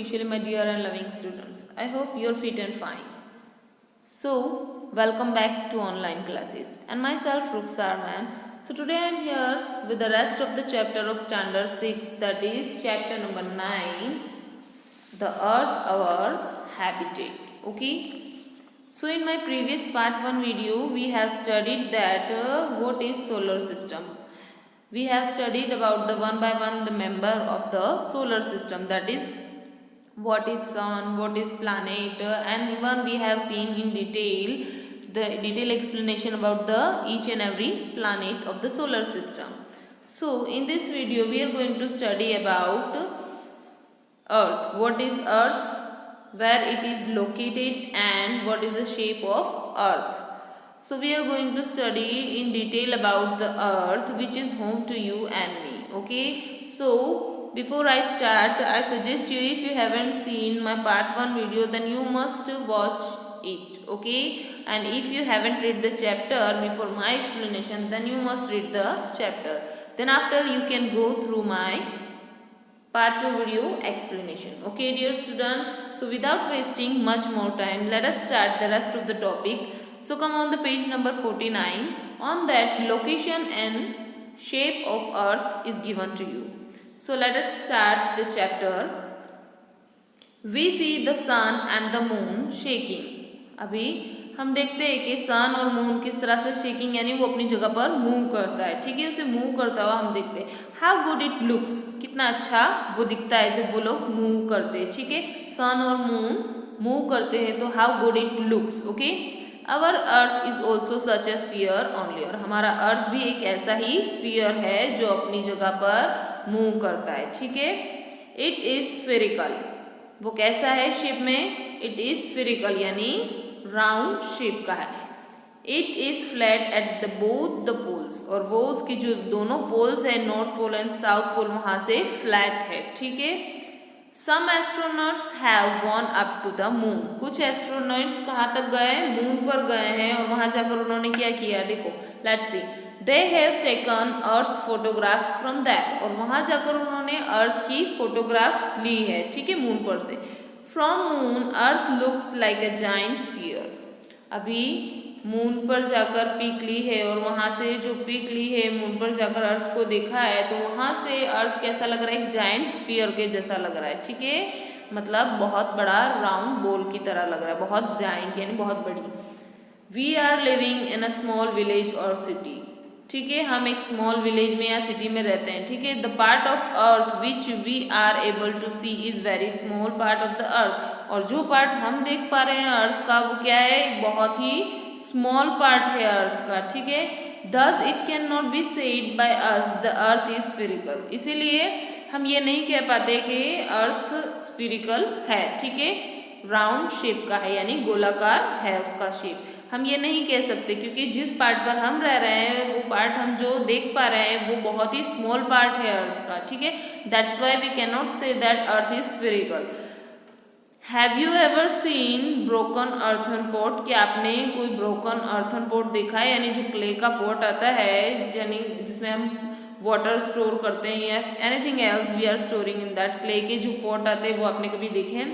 especially my dear and loving students. I hope you're fit and fine. So, welcome back to online classes and myself Ruksar ma'am. So today I am here with the rest of the chapter of standard 6, that is chapter number 9, the earth our habitat. Okay. So in my previous part 1 video we have studied that what is solar system. We have studied about the one by one the member of the solar system, that is what is sun, what is planet, and even we have seen in detail the detailed explanation about the each and every planet of the solar system. So in this video we are going to study about earth. What is earth, where it is located, and what is the shape of earth. So we are going to study in detail about the earth, which is home to you and me. Okay. So before I start, I suggest you, if you haven't seen my part 1 video, then you must watch it. Okay. And if you haven't read the chapter before my explanation, then you must read the chapter. Then after you can go through my part 2 video explanation. Okay dear student, so without wasting much more time, let us start the rest of the topic. So come on the page number 49. On that, location and shape of earth is given to you. So let us start the chapter. We see the sun and the moon shaking. अभी हम देखते हैं कि सन और moon किस तरह से shaking यानी वो अपनी जगह पर मूव करता है. ठीक है, उसे मूव करता हुआ हम देखते हैं. हाउ गुड इट लुक्स, कितना अच्छा वो दिखता है जब वो लोग मूव करते हैं. ठीक है, सन और मून मूव करते हैं तो how good it looks. Okay, our earth is also such A sphere only, और हमारा अर्थ भी एक ऐसा ही स्फीयर है जो अपनी जगह पर मूव करता है. ठीक है, इट इज स्फेरिकल, वो कैसा है शेप में, इट इज स्फेरिकल यानी राउंड शेप का है. It is flat at the both the poles, और वो उसकी जो दोनों पोल्स है, north pole and south pole, वहां से फ्लैट है. ठीक है, some astronauts have gone up to the moon, कुछ एस्ट्रोनॉट कहाँ तक गए, मून पर गए हैं, और वहां जाकर उन्होंने क्या किया, देखो let's see, they have taken earth photographs from that, और वहां जाकर उन्होंने अर्थ की फोटोग्राफ्स ली है. ठीक है, मून पर से. From moon earth looks like a giant sphere, अभी मून पर जाकर पिक ली है, और वहां से जो पिक ली है मून पर जाकर अर्थ को देखा है, तो वहां से अर्थ कैसा लग रहा है, एक जाइंट स्फीयर के जैसा लग रहा है. ठीक है, मतलब बहुत बड़ा राउंड बॉल की तरह लग रहा है, बहुत जाइंट यानी बहुत बड़ी. We are living in a small village और सिटी, ठीक है, हम एक स्मॉल विलेज में या सिटी में रहते हैं. ठीक है, the part of earth which we are able to see is very small part of the earth, और जो पार्ट हम देख पा रहे हैं अर्थ का, वो क्या है, बहुत ही स्मॉल पार्ट है अर्थ का. ठीक है, thus it can not be said by us the earth is spherical, इसीलिए हम ये नहीं कह पाते कि अर्थ स्फेरिकल है. ठीक है, राउंड शेप का है यानी गोलाकार है उसका शेप, हम ये नहीं कह सकते, क्योंकि जिस पार्ट पर हम रह रहे हैं वो पार्ट हम जो देख पा रहे हैं वो बहुत ही स्मॉल पार्ट है अर्थ का. ठीक है, that's why we can not say that earth is spherical. Have you ever seen broken earthen pot, क्या आपने कोई ब्रोकन अर्थन पॉट देखा है, यानी जो क्ले का पॉट आता है, यानी जिसमें हम वाटर स्टोर करते हैं या anything else we are storing in that, clay के जो पॉट आते हैं वो आपने कभी देखे हैं.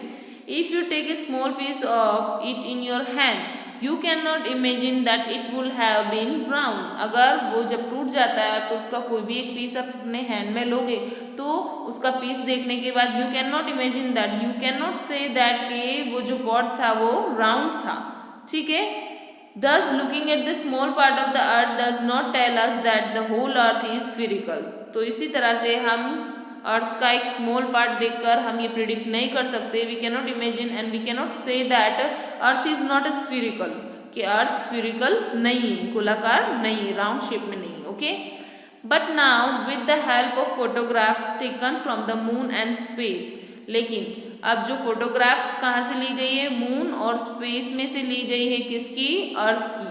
If you take a small piece of it in your hand, you can not imagine that it would have been brown, अगर वो जब टूट जाता है तो उसका कोई भी एक पीस अपने हैंड में लोगे तो उसका पीस देखने के बाद you can not imagine that, you can not say that कि वो जो पॉट था वो राउंड था. ठीक है, thus looking at the small part of the earth does not tell us that the whole earth is spherical. तो इसी तरह से हम अर्थ का एक स्मॉल पार्ट देखकर हम ये प्रिडिक्ट नहीं कर सकते, we can not imagine and we can not say that earth is not a spherical, कि अर्थ स्फेरिकल नहीं, गोलाकार नहीं, राउंड शेप में नहीं. Okay, but now with the help of photographs taken from the moon and space, लेकिन अब जो photographs कहाँ से ली गई है, मून और स्पेस में से ली गई है, किसकी, अर्थ की.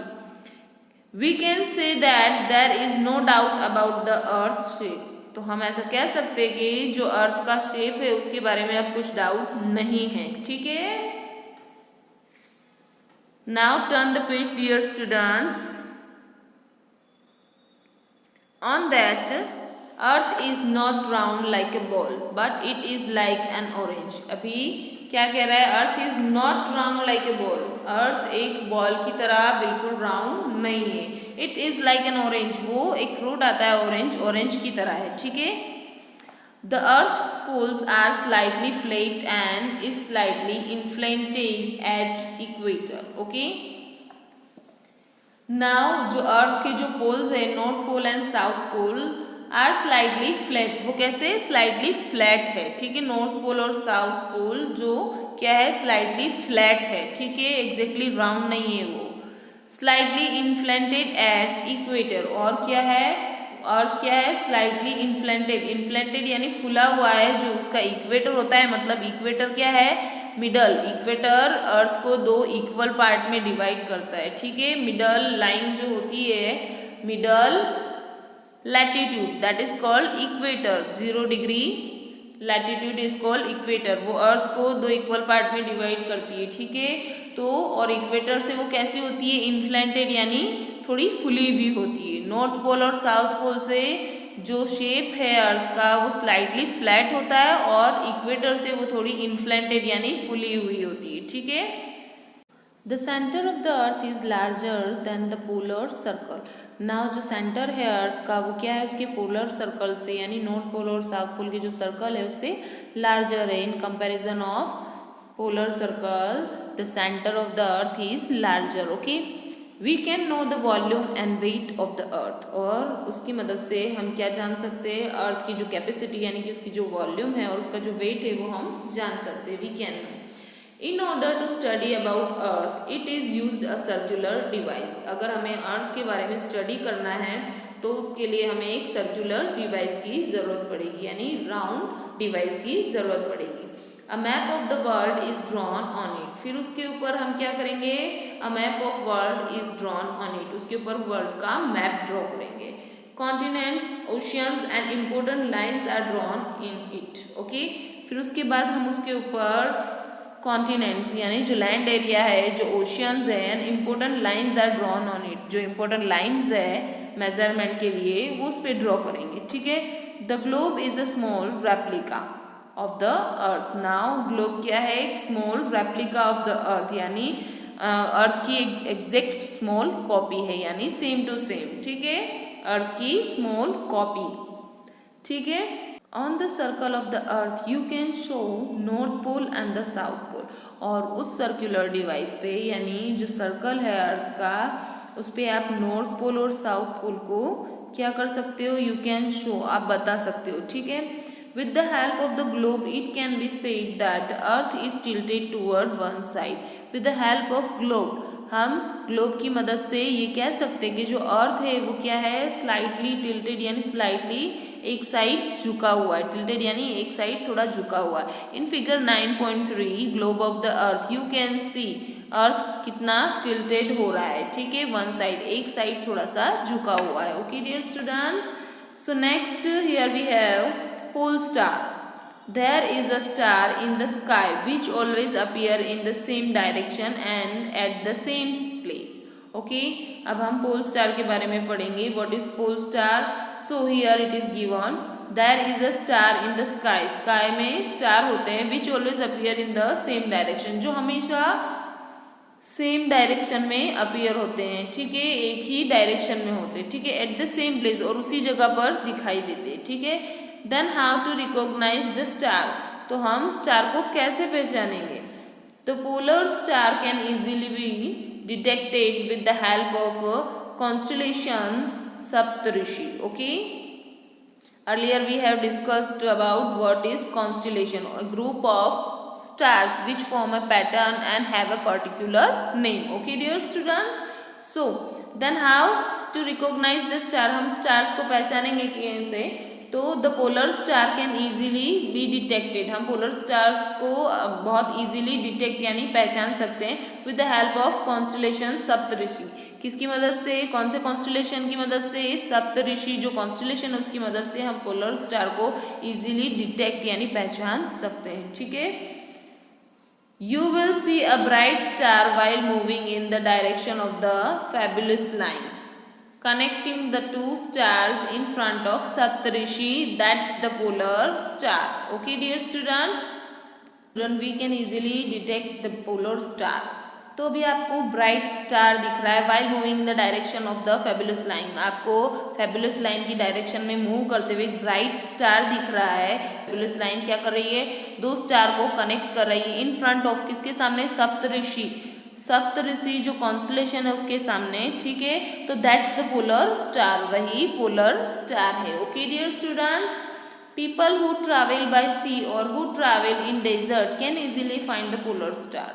We can say that there is no doubt about the earth shape, तो हम ऐसा कह सकते हैं कि जो अर्थ का शेप है उसके बारे में अब कुछ डाउट नहीं है. ठीक है, now turn the page dear students. On that earth is not round like a ball but it is like an orange. अभी क्या कह रहा है, earth is not round like a ball, earth एक बॉल की तरह बिल्कुल राउंड नहीं है। It is like an orange, वो एक फ्रूट आता है ऑरेंज, ऑरेंज की तरह है, ठीक है। The earth poles are slightly flat and is slightly inflated at equator. Okay, now जो अर्थ के जो पोल्स है, north pole and south pole are slightly flat, वो कैसे स्लाइटली फ्लैट है, ठीक है। नॉर्थ पोल और साउथ पोल जो क्या है, स्लाइटली फ्लैट है, ठीक है, एग्जैक्टली राउंड नहीं है वो। स्लाइटली इन्फ्लेटेड एट इक्वेटर, और क्या है, अर्थ क्या है, स्लाइटली इन्फ्लेटेड, इन्फ्लेटेड यानी फुला हुआ है, जो उसका इक्वेटर होता है, मतलब इक्वेटर क्या है, मिडल। इक्वेटर अर्थ को दो इक्वल पार्ट में डिवाइड करता है, ठीक है। मिडल लाइन जो होती है, middle latitude, that is called equator. 0 degree latitude is called equator, वो अर्थ को दो इक्वल पार्ट में डिवाइड करती है, ठीक है। तो और इक्वेटर से वो कैसी होती है, इन्फ्लेटेड यानी थोड़ी फुली हुई होती है। नॉर्थ पोल और साउथ पोल से जो शेप है अर्थ का वो स्लाइटली फ्लैट होता है, और इक्वेटर से वो थोड़ी इन्फ्लेटेड यानी फुली हुई होती है, ठीक है। The centre of the earth is larger than the polar circle. Now जो सेंटर है अर्थ का वो क्या है, उसके पोलर सर्कल से यानी नॉर्थ पोल और साउथ पोल के जो सर्कल है उससे लार्जर है। In comparison of polar circle the centre of the earth is larger. Okay, we can know the volume and weight of the earth, और उसकी मदद से हम क्या जान सकते हैं, अर्थ की जो कैपेसिटी यानी कि उसकी जो वॉल्यूम है और उसका जो वेट है वो हम जान सकते हैं। We can know. In order to study about Earth, it is used a circular device. अगर हमें अर्थ के बारे में स्टडी करना है तो उसके लिए हमें एक सर्कुलर डिवाइस की ज़रूरत पड़ेगी, यानी राउंड डिवाइस की ज़रूरत पड़ेगी। A map of the world is drawn on it, फिर उसके ऊपर हम क्या करेंगे, a map of world is drawn on it, उसके ऊपर वर्ल्ड का मैप ड्रॉ करेंगे। Continents, oceans and important lines are drawn in it. Okay, फिर उसके बाद हम उसके ऊपर कॉन्टिनेंट्स यानी जो लैंड एरिया है, जो ओशियंस है, and important lines are drawn on it, जो इम्पोर्टेंट लाइन्स है मेजरमेंट के लिए वो उस पर ड्रॉ करेंगे, ठीक है। The globe is a small replica of the earth. Now globe क्या है, एक small replica of the earth, यानी अर्थ की एग्जैक्ट स्मॉल कॉपी है, यानी सेम टू सेम, ठीक है, अर्थ की स्मॉल कॉपी, ठीक है। On the circle of the earth you can show north pole and the south pole, और उस सर्कुलर डिवाइस पे यानी जो सर्कल है अर्थ का उस पर आप नॉर्थ पोल और साउथ पोल को क्या कर सकते हो, यू कैन शो, आप बता सकते हो, ठीक है। With the help of the globe it can be said that earth is tilted toward one side. With the help of globe, हम ग्लोब की मदद से ये कह सकते हैं कि जो अर्थ है वो क्या है, स्लाइटली टिल्टेड यानी स्लाइटली एक साइड झुका हुआ है, टिल्टेड यानी एक साइड थोड़ा झुका हुआ है। In figure 9.3 globe of the earth you can see, earth कितना टिल्टेड हो रहा है, ठीक है, वन साइड, एक साइड थोड़ा सा झुका हुआ है। Okay dear students, so next here we have pole star. There is a star in the sky which always appear in the same direction and at the same place. Okay, अब हम pole star के बारे में पढ़ेंगे। What is pole star? So here it is given. There is a star in the sky. Sky में star होते हैं which always appear in the same direction, जो हमेशा सेम डायरेक्शन में अपीयर होते हैं, ठीक है, एक ही डायरेक्शन में होते हैं, ठीक है, एट द सेम प्लेस, और उसी जगह पर दिखाई देते हैं, ठीक है। Then how to recognise the star, तो हम स्टार को कैसे पहचानेंगे, तो polar star can easily be detected with the help of constellation Saptarishi. Okay, earlier we have discussed about what is constellation, a group of stars which form a pattern and have a particular name. Okay dear students, so then how to recognize the star, हम stars को पहचानेंगे कैसे, तो the polar star can easily be detected, हम polar stars को बहुत easily detect यानी पहचान सकते हैं with the help of constellation सप्तऋषि। किसकी मदद से, कौन से कॉन्स्टेलेशन की मदद से, सप्तऋषि जो कॉन्स्टेलेशन है उसकी मदद से हम पोलर स्टार को इजीली डिटेक्ट यानी पहचान सकते हैं, ठीक है। You will see a bright star while moving in the direction of the fabulous line. connecting the two stars in front of Saptarishi, that's the polar star. Okay dear students, we can easily detect the polar star. तो अभी आपको bright star दिख रहा है while moving in the direction of the fabulous line. आपको fabulous line की direction में move करते हुए एक ब्राइट स्टार दिख रहा है. फेबुलस लाइन क्या कर रही है, दो स्टार को कनेक्ट कर रही है इन फ्रंट ऑफ किसके सामने, सप्तऋषि. सप्तऋषि जो कॉन्स्टलेशन है उसके सामने. ठीक है, तो दैट्स द पोलर स्टार, वही पोलर स्टार है. Okay dear students, people who travel by sea or who travel in desert can easily find the polar star.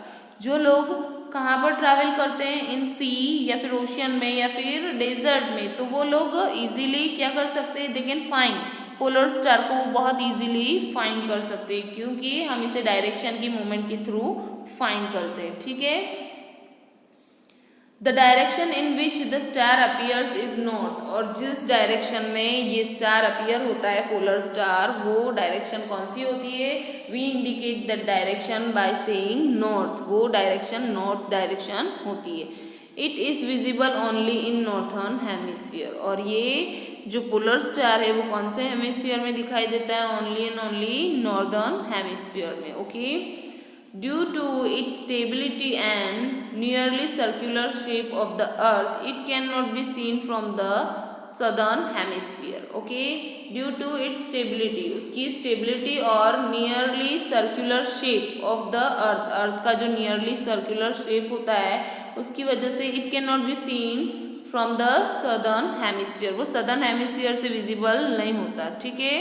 जो लोग कहाँ पर ट्रैवल करते हैं, इन सी या फिर ओशियन में या फिर डेजर्ट में, तो वो लोग इजीली क्या कर सकते हैं, they can find polar star को वो बहुत इजीली फाइंड कर सकते हैं, क्योंकि हम इसे डायरेक्शन की मूवमेंट के थ्रू फाइंड करते हैं. ठीक है, the direction in which the star appears is north. और जिस डायरेक्शन में ये स्टार अपीयर होता है पोलर स्टार, वो डायरेक्शन कौन सी होती है, we indicate that direction by saying north. वो डायरेक्शन नॉर्थ डायरेक्शन होती है. It is visible only in northern hemisphere. और ये जो पोलर स्टार है वो कौन से हेमिस्फीयर में दिखाई देता है, only and only northern hemisphere में. Okay, due to its stability and nearly circular shape of the earth, it cannot be seen from the southern hemisphere. okay, due to its stability, उसकी stability और nearly circular shape of the earth, earth का जो nearly circular shape होता है उसकी वजह से it cannot be seen from the southern hemisphere. वो southern hemisphere से visible नहीं होता. ठीक है,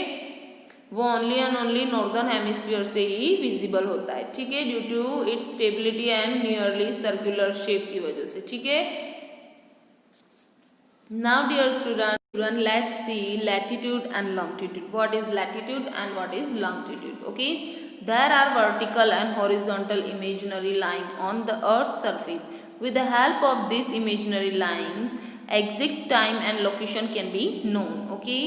वो only and only northern hemisphere से ही विजिबल होता है. ठीक है, due to its stability and nearly circular shape की वजह से. ठीक है, now dear student let's see latitude and longitude. What is latitude and what is longitude. Okay, there are vertical and horizontal imaginary line on the earth surface. With the help of this imaginary lines exact time and location can be known. Okay,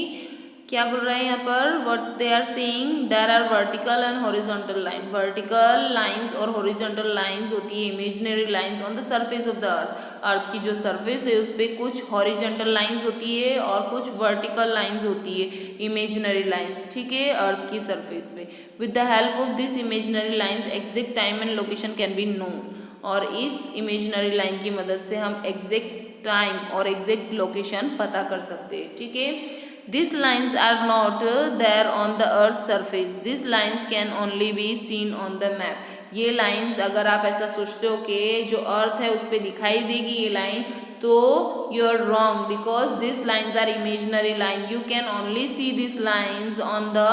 क्या बोल रहे हैं यहाँ पर, what they are saying, there are vertical and horizontal line. Vertical lines और horizontal lines होती है imaginary lines on the surface of the earth. Earth की जो सरफेस है उस पर कुछ हॉरिजॉन्टल लाइंस होती है और कुछ वर्टिकल लाइंस होती है, इमेजिनरी लाइंस. ठीक है, अर्थ की सरफेस पे. With the help of this imaginary lines exact time and location can be known. और इस इमेजिनरी लाइन की मदद से हम एग्जैक्ट टाइम और एग्जैक्ट लोकेशन पता कर सकते हैं. ठीक है, these lines are not there on the earth's surface. These lines can only be seen on the map. ये lines अगर आप ऐसा सोचते हो कि जो अर्थ है उस पर दिखाई देगी ये लाइन, तो you are wrong, because these lines are imaginary line. You can only see these lines on the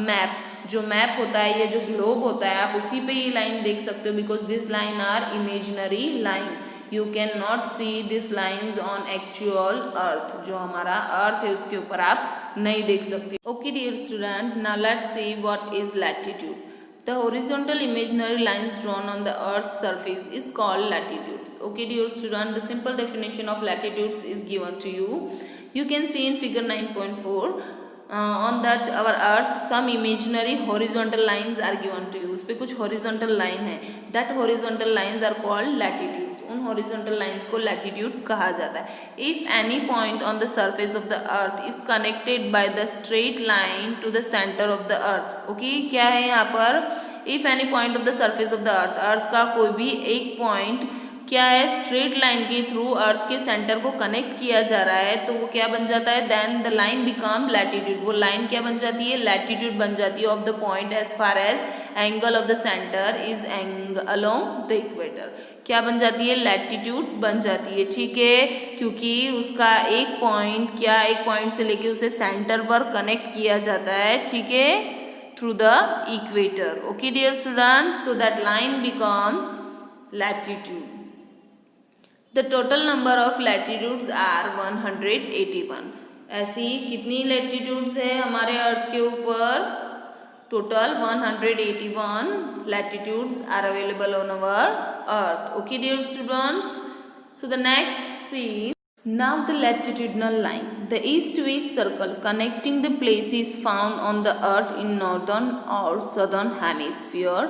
map. जो मैप होता है या जो ग्लोब होता है आप उसी पे ये लाइन देख सकते हो, because this line are imaginary line. You can not see this lines on actual earth. जो हमारा अर्थ है उसके ऊपर आप नहीं देख सकते. Okay dear student, now let's see what is latitude. The horizontal imaginary lines drawn on the earth's surface is called latitudes. Okay dear student, the simple definition of latitudes is given to you. You can see in figure 9.4. On that our earth some imaginary horizontal lines are given to you. उस पे कुछ horizontal line है. That horizontal lines are called latitudes. उन horizontal lines को latitude कहा जाता है. If any point on the surface of the earth is connected by the straight line to the center of the earth. Okay, क्या है यहाँ पर, if any point of the surface of the earth, earth का कोई भी एक point क्या है, स्ट्रेट लाइन के थ्रू अर्थ के सेंटर को कनेक्ट किया जा रहा है, तो वो क्या बन जाता है, then the line become latitude. वो लाइन क्या बन जाती है, लैटिट्यूड बन जाती है of the point as far as angle of the centre is along the equator. क्या बन जाती है, लैटिट्यूड बन जाती है. ठीक है, क्योंकि उसका एक पॉइंट क्या, एक पॉइंट से लेके उसे सेंटर पर कनेक्ट किया जाता है. ठीक है, through the equator. Okay dear students, so that line become latitude. The total number of latitudes are 181. ऐसी कितनी latitudes है हमारे अर्थ के ऊपर, total 181 latitudes are available on our earth. Okay dear students, so the next see, now the latitudinal line, the east-west circle connecting the places found on the earth in northern or southern hemisphere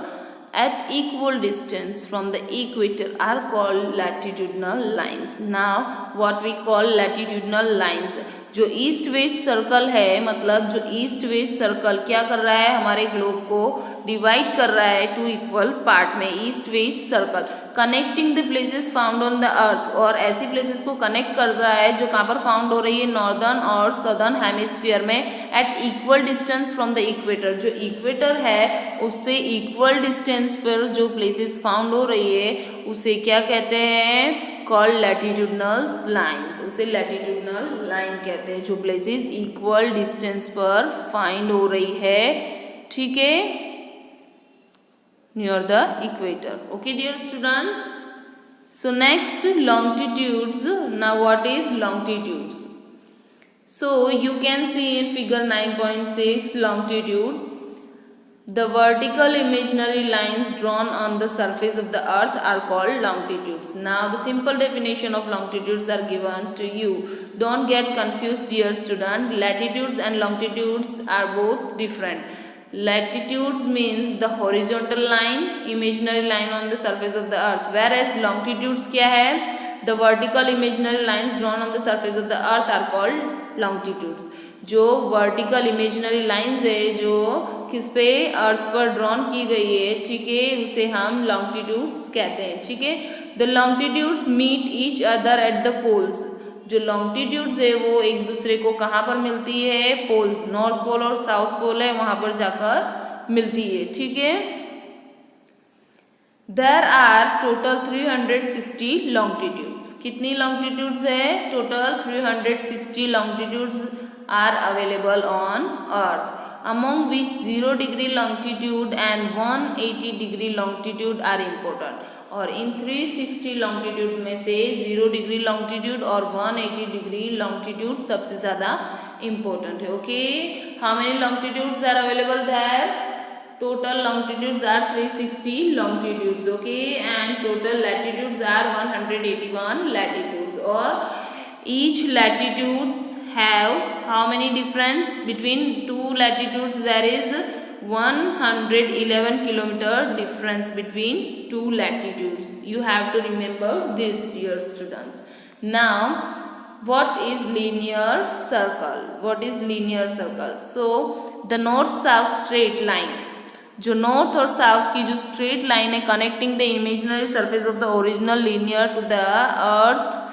at equal distance from the equator are called latitudinal lines. Now what we call latitudinal lines, जो east west circle है, मतलब जो east west circle क्या कर रहा है, हमारे globe को डिवाइड कर रहा है टू इक्वल पार्ट में, east west circle connecting the places found on the earth, और ऐसी प्लेसेस को कनेक्ट कर रहा है जो कहाँ पर फाउंड हो रही है, नॉर्दर्न और सदर्न हेमिस्फीयर में, at equal distance from the equator, जो इक्वेटर है उससे इक्वल डिस्टेंस पर जो प्लेसेस फाउंड हो रही है उसे क्या कहते हैं, कॉल्ड लैटिट्यूडनल लाइंस, उसे लैटिट्यूडनल लाइन कहते हैं, जो प्लेसेस इक्वल डिस्टेंस पर फाइंड हो रही है, ठीक है, near the equator. Okay dear students, so next longitudes. Now what is longitudes? So you can see in figure 9.6 longitude, the vertical imaginary lines drawn on the surface of the earth are called longitudes. Now the simple definition of longitudes are given to you. Don't get confused dear student. Latitudes and longitudes are both different. Latitudes means the horizontal line, imaginary line on the surface of the earth, whereas longitudes क्या है, the vertical imaginary lines drawn on the surface of the earth are called longitudes. जो vertical imaginary lines है जो किस पे, अर्थ पर drawn की गई है, ठीक है, उसे हम longitudes कहते हैं, ठीक है. The longitudes meet each other at the poles. जो लॉन्गिट्यूड्स है वो एक दूसरे को कहाँ पर मिलती है, पोल्स, नॉर्थ पोल और साउथ पोल है वहां पर जाकर मिलती है, ठीक है. There are total 360 longitudes. कितनी लॉन्गिट्यूड्स है, total 360 longitudes are available on earth, among which 0 degree longitude and 180 degree longitude are important. और इन 360 लॉन्गिट्यूड में से 0 डिग्री लॉन्गिट्यूड और 180 डिग्री लॉन्गिट्यूड सबसे ज़्यादा इम्पोर्टेंट है. Okay, how many longitudes are available there, total longitudes are 360 longitudes, okay, and total latitudes are 181 latitudes, और each latitudes have how many difference between two latitudes, there is 111 kilometer difference between two latitudes. You have to remember this dear students. Now what is linear circle, what is linear circle? So the north south straight line, जो north और south की जो straight line है connecting the imaginary surface of the original linear to the earth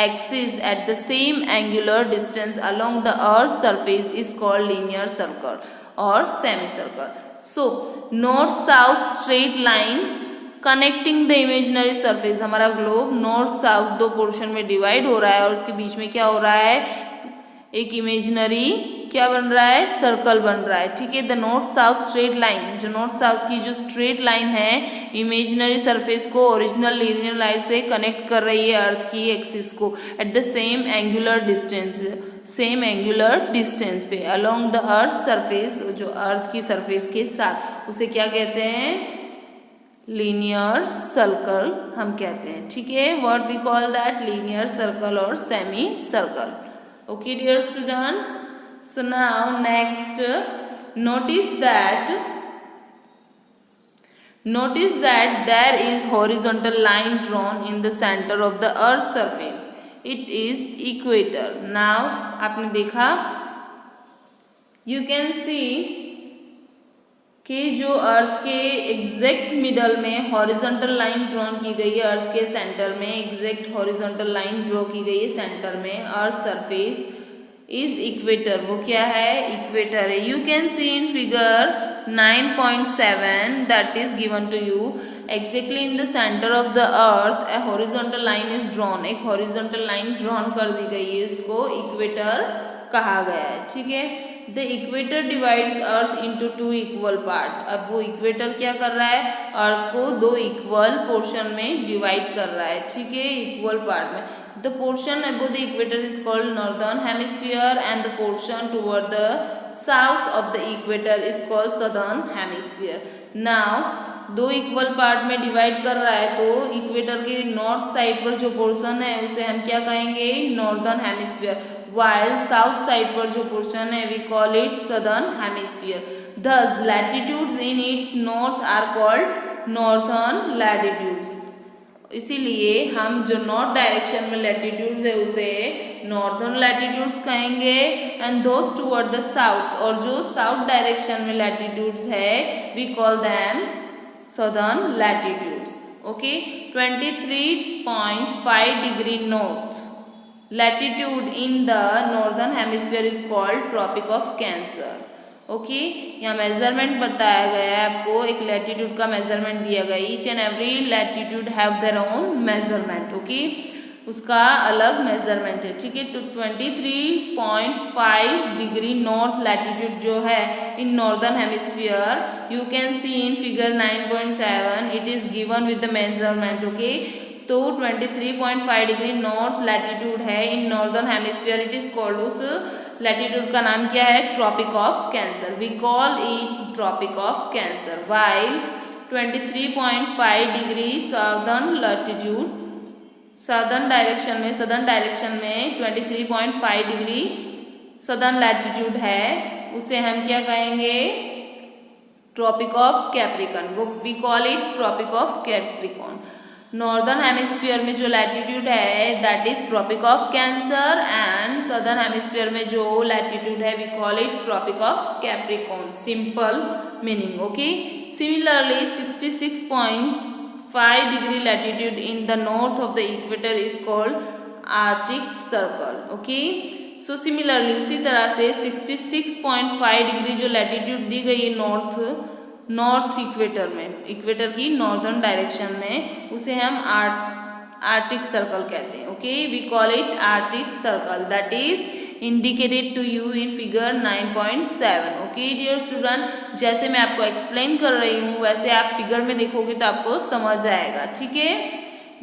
axis at the same angular distance along the earth's surface is called linear circle or semicircle. So north south straight line connecting the imaginary surface, हमारा globe north south दो portion में divide हो रहा है और उसके बीच में क्या हो रहा है, एक इमेजिनरी क्या बन रहा है, सर्कल बन रहा है, ठीक है. The north south straight line, जो नॉर्थ साउथ की जो स्ट्रेट लाइन है इमेजिनरी सरफेस को ओरिजिनल लीनियर लाइन से कनेक्ट कर रही है अर्थ की एक्सिस को at the same angular distance, same angular distance पे अलोंग द अर्थ सरफेस, जो अर्थ की सरफेस के साथ, उसे क्या कहते हैं, लीनियर सर्कल हम कहते हैं, ठीक है. What we call that, linear circle और semi circle. Okay dear students, so now next notice that there is horizontal line drawn in the center of the earth's surface, it is equator. Now आपने देखा, you can see कि जो earth के exact middle में horizontal line drawn की गई है, अर्थ के सेंटर में एग्जैक्ट हॉरिजॉन्टल लाइन ड्रॉ की गई है सेंटर में, अर्थ सरफेस इज इक्वेटर, वो क्या है, इक्वेटर है. You can see in figure 9.7 that is given to you, exactly in the centre of the earth a horizontal line is drawn, एक horizontal line drawn कर दी गई है, इसको इक्वेटर कहा गया है, ठीक है. The equator divides earth into two equal part. अब वो इक्वेटर क्या कर रहा है, अर्थ को दो इक्वल पोर्शन में डिवाइड कर रहा है, ठीक है, इक्वल पार्ट में. The portion above the equator is called northern hemisphere and the portion toward the south of the equator is called southern hemisphere. Now दो इक्वल पार्ट में डिवाइड कर रहा है तो इक्वेटर के नॉर्थ साइड पर जो पोर्शन है उसे हम क्या कहेंगे, northern hemisphere, while south side पर जो पोर्शन है we call it southern hemisphere. Thus latitudes in its north are called northern latitudes. इसीलिए हम जो नॉर्थ डायरेक्शन में लैटिट्यूड्स है उसे नॉर्थर्न लैटिट्यूड्स कहेंगे, and those toward the south, और जो साउथ डायरेक्शन में लैटिट्यूड्स है we call them southern latitudes. Okay, 23.5 degree north latitude in the northern hemisphere is called Tropic of Cancer. Okay, यहाँ measurement बताया गया है आपको, एक लैटिट्यूड का मेजरमेंट दिया गया है। Each and every latitude have their own measurement. Okay, उसका अलग मेजरमेंट है। ठीक है, तो 23.5 डिग्री नॉर्थ लैटिट्यूड जो है in northern hemisphere, you can see in figure 9.7, it is given with the measurement. Okay, तो 23.5 डिग्री नॉर्थ लैटिट्यूड है in northern hemisphere, it is called, उस लैटिट्यूड का नाम क्या है? Tropic of Cancer. We call it tropic of Cancer. While 23.5 degree southern latitude, southern direction में 23.5 degree southern latitude है, उसे हम क्या कहेंगे? Tropic of Capricorn. वो we call it tropic of Capricorn. Northern hemisphere में जो लैटिट्यूड है that is tropic of Cancer, and southern hemisphere में जो लैटिट्यूड है we call it tropic of Capricorn. Simple meaning. Okay, similarly 66.5 degree latitude in the north of the equator is called Arctic circle. Okay, so similarly उसी तरह से 66.5 degree जो latitude दी गई है नॉर्थ इक्वेटर में, इक्वेटर की नॉर्दर्न डायरेक्शन में, उसे हम आर्कटिक सर्कल कहते हैं। Okay, we call it Arctic Circle, that is indicated to you in figure 9.7। Okay dear student, जैसे मैं आपको एक्सप्लेन कर रही हूँ वैसे आप फिगर में देखोगे तो आपको समझ आएगा। ठीक है,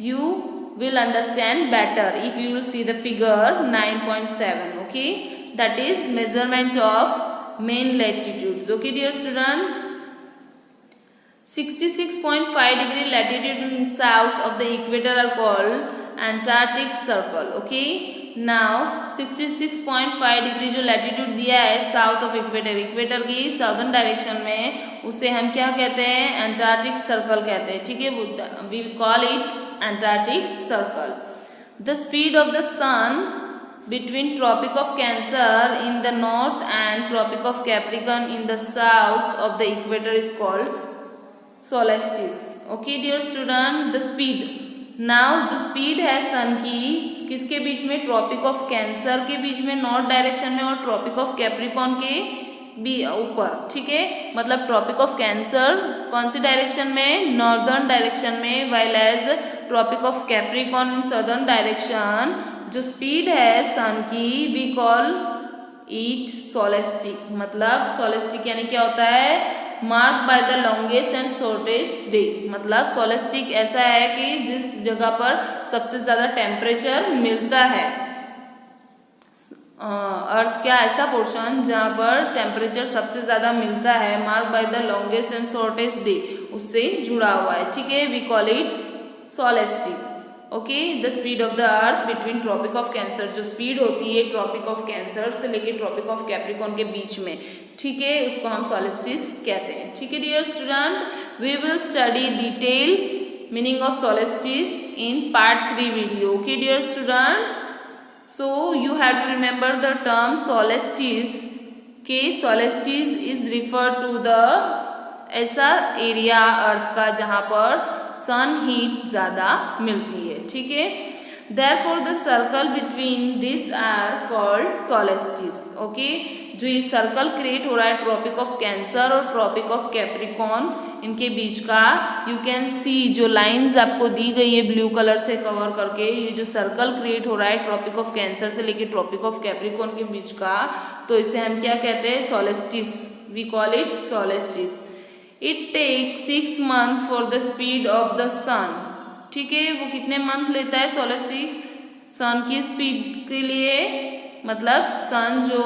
you will understand better if you will see the figure 9.7. okay, that is measurement of main latitudes. Okay dear student, 66.5 degree latitude in south of the equator are called Antarctic circle. Okay, now 66.5 degree जो latitude दिया है south of equator की southern direction में, उसे हम क्या कहते हैं? एंटार्क्टिक सर्कल कहते हैं। ठीक है, we call it Antarctic circle. The speed of the sun between Tropic of Cancer in the north and Tropic of Capricorn in the south of the equator is called solstice. Okay dear student, the speed. Now जो speed है sun की किसके बीच में? Tropic of cancer के बीच में north direction में, और tropic of Capricorn के भी ऊपर। ठीक है, मतलब ट्रॉपिक ऑफ कैंसर कौन सी डायरेक्शन में? नॉर्दर्न डायरेक्शन में, while as Tropic of Capricorn in southern direction. जो स्पीड है सन की वी कॉल इट सोलेस्टिक। मतलब सोलेस्टिक यानी क्या होता है? Mark by the longest and shortest day. मतलब सोलेस्टिक ऐसा है कि जिस जगह पर सबसे ज़्यादा टेम्परेचर मिलता है, अर्थ क्या ऐसा पोर्शन जहाँ पर टेम्परेचर सबसे ज़्यादा मिलता है, mark by the longest and shortest day, उससे जुड़ा हुआ है। ठीक है, we call it solstice. Okay, the speed of the earth between tropic of Cancer, जो स्पीड होती है ट्रॉपिक ऑफ कैंसर से लेके ट्रॉपिक ऑफ कैप्रिकॉर्न के बीच में, ठीक है, उसको हम सोलेस्टिस कहते हैं। ठीक है dear student, we will study detail meaning of solstice in part 3 video. Okay dear students, so you have to remember the term solstice के solstice is referred to the ऐसा एरिया अर्थ का जहाँ पर सन हीट ज़्यादा मिलती है। ठीक है, therefore the circle between this are called solstice. Okay, जो ये सर्कल क्रिएट हो रहा है ट्रॉपिक ऑफ कैंसर और ट्रॉपिक ऑफ कैप्रिकॉर्न इनके बीच का, यू कैन सी जो लाइंस आपको दी गई है ब्लू कलर से कवर करके, ये जो सर्कल क्रिएट हो रहा है ट्रॉपिक ऑफ कैंसर से लेके ट्रॉपिक ऑफ कैप्रिकॉर्न के बीच का, तो इसे हम क्या कहते हैं? Solstice. We call it solstice. It take 6 months for the speed of the sun. ठीक है, वो कितने मंथ लेता है सोलेस्टिस सन की स्पीड के लिए? मतलब सन जो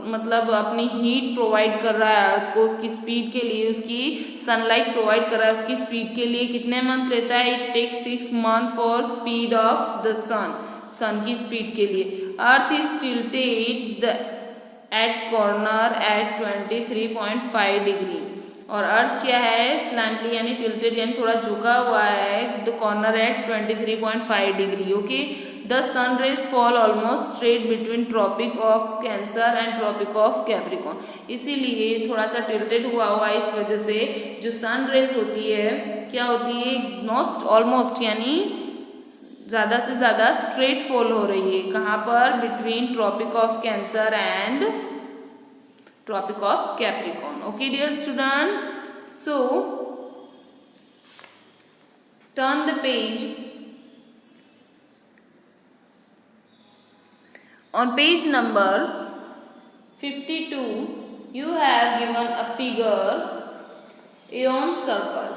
मतलब अपनी हीट प्रोवाइड कर रहा है अर्थ को, उसकी स्पीड के लिए, उसकी सनलाइट प्रोवाइड कर रहा है उसकी स्पीड के लिए कितने मंथ लेता है? It take 6 months for speed of the sun की स्पीड के लिए। Earth is tilted at corner at 23.5 degree. और अर्थ क्या है, स्लैंटली यानी टिल्टेड यानी थोड़ा झुका हुआ है, the corner at 23.5 degree. Okay, the sun rays fall almost straight between tropic of Cancer and Tropic of Capricorn. इसीलिए थोड़ा सा टिल्टेड हुआ इस वजह से जो सन रेज होती है क्या होती है, मोस्ट ऑलमोस्ट यानी ज़्यादा से ज़्यादा स्ट्रेट फॉल हो रही है. कहाँ पर, between tropic of Cancer and Tropic of Capricorn. Okay, dear student. So, turn the page. On page number 52, you have given a figure Aeon circle.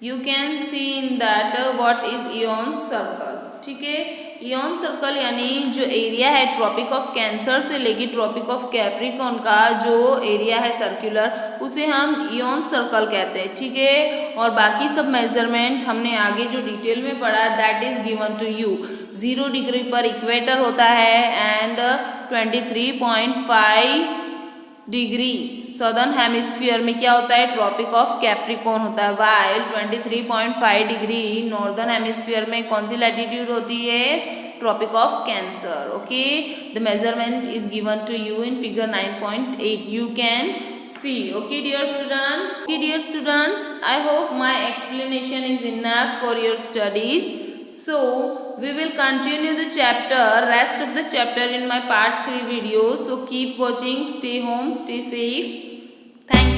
You can see in that what is Aeon circle. ठीक है, ion circle यानी जो area है Tropic of cancer से लेके tropic of Capricorn का जो area है सर्कुलर, उसे हम इयॉन सर्कल कहते हैं. ठीक है, और बाकी सब मेजरमेंट हमने आगे जो डिटेल में पढ़ा that is given to you. 0 degree पर इक्वेटर होता है एंड 23.5 डिग्री सदर्न हेमिस्फीयर में क्या होता है, ट्रॉपिक ऑफ कैप्रिकॉन होता है. वाइल 23.5 डिग्री नॉर्दर्न हेमिस्फीयर में कौन सी लैटिट्यूड होती है, Tropic of Cancer. Okay, the measurement is given to you in figure 9.8. You can see. Okay, dear students. Okay, dear students, I hope my explanation is enough for your studies. So we will continue the rest of the chapter in my part 3 video. So keep watching, stay home, stay safe. Thank you.